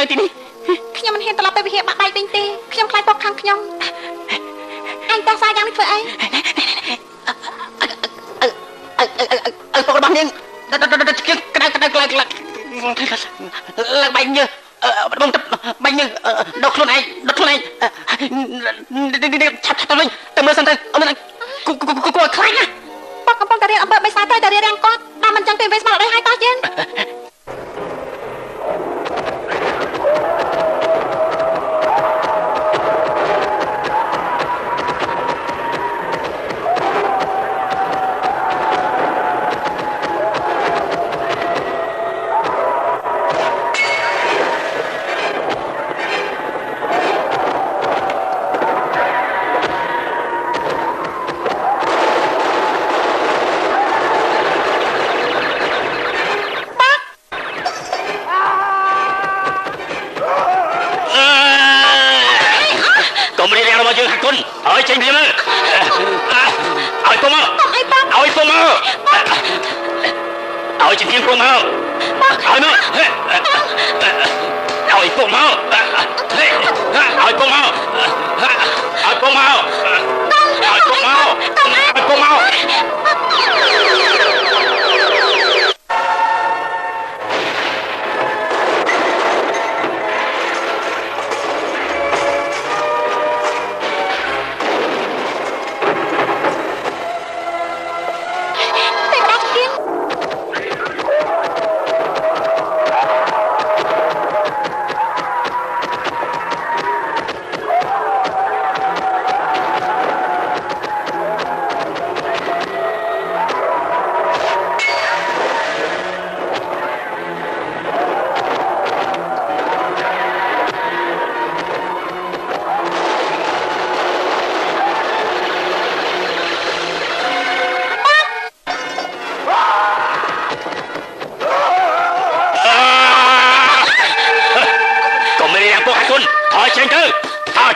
នៅទីនេះខ្ញុំមិនហ៊ានត្រឡប់ទៅវិហារបាក់បែកវិញទេខ្ញុំខ្លាចពុកខាងខ្ញុំអញតោះសារយ៉ាងនេះធ្វើអីពុករបស់នាងក្តៅឡើងបែកញើសបងទឹកបែកញើសដុតខ្លួនឯងឆាប់ទៅវិញទៅមើលសិនទៅអូនគួរខ្លាចណាពុកកំពុងតែរៀនអំពើបិសាចទៅតែរៀនរាំងគាត់ដល់មិនចឹងពេលវេស្មារតីហើយតោះយើងឲ្យចេញពីមើលឲ្យពុំមកឲ្យពុំមកឲ្យជាទៀងពុំមកឲ្យមកឲ្យពុំមកឲ្យពុំមកឲ្យពុំមកឲ្យពុំមកឲ្យពុំមក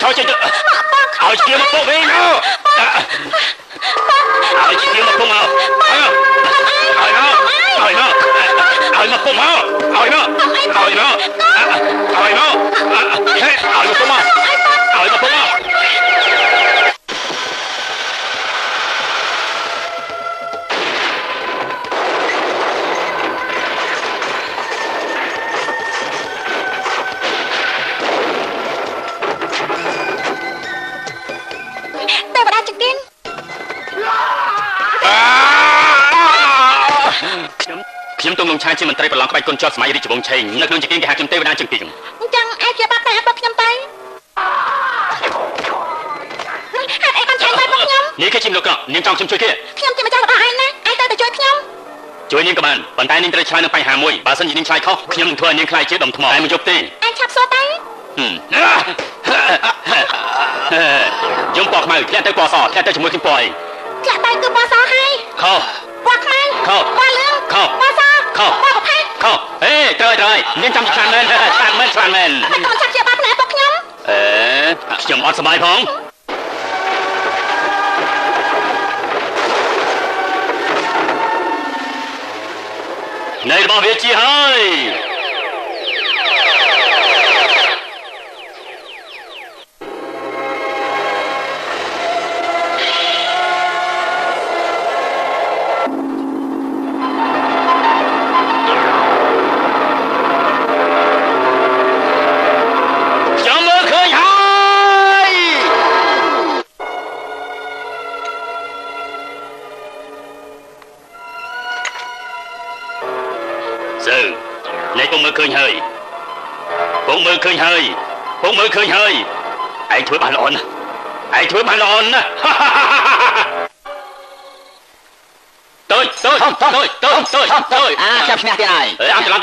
thôi chơi ở kia một bộ về nó ở kia một bộ màu ở nó ở một bộ màu ở nó ở nó ở nó ở một bộ màu ở một bộ màuខ្ញុំទងនឹងឆាជាមន្ត្រីប្រឡងក្បាច់គុនជាប់សម័យរាជវង្សឆេងនៅក្នុងចង្កៀងគេហៅខ្ញុំទេវតាចង្កៀងអញ្ចឹងឯងជាបាត់តែអត់ខ្ញុំទៅហេតុអីបានឆេងបាត់មកខ្ញុំនេះគឺជាលោកនាងចង់ខ្ញុំជួយគេខ្ញុំជាម្ចាស់របស់ឯងណាឯងទៅជួយខ្ញុំជួយនាងក៏បានប៉ុន្តែនាងត្រូវឆ្លើយនឹងបញ្ហាមួយបើសិនជានាងឆ្លើយខុសខ្ញុំនឹងធ្វើឲ្យនាងខ្លាចជាដុំថ្មតែមិនយប់ទេឯងឆាប់សួរទៅយំពណ៌ខ្មៅធ្លាក់ទៅពណ៌សធ្លាក់ទៅជាមួយខ្ញុំពណ៌អីធ្លាក់ទៅគឺពណ៌សហើយខុសពណ៌ខ្មៅខុសពណ៌លឿងខុសពណ៌សខុសពណ៌ប្រផេះខុសអេត្រូវនាងចាំឆ្លាតមែនឆ្លាតមែនតែកុំចាប់ជាបាត់ណាពួកខ្ញុំខ្ញុំអត់សប្បាយផងនៃរបស់វាជាហើយឃើញហើយពុកមើលឃើញហើយឯងធ្វើបានល្អណាស់ទៅទៅអាចាប់ឈ្នះទៀតហើយ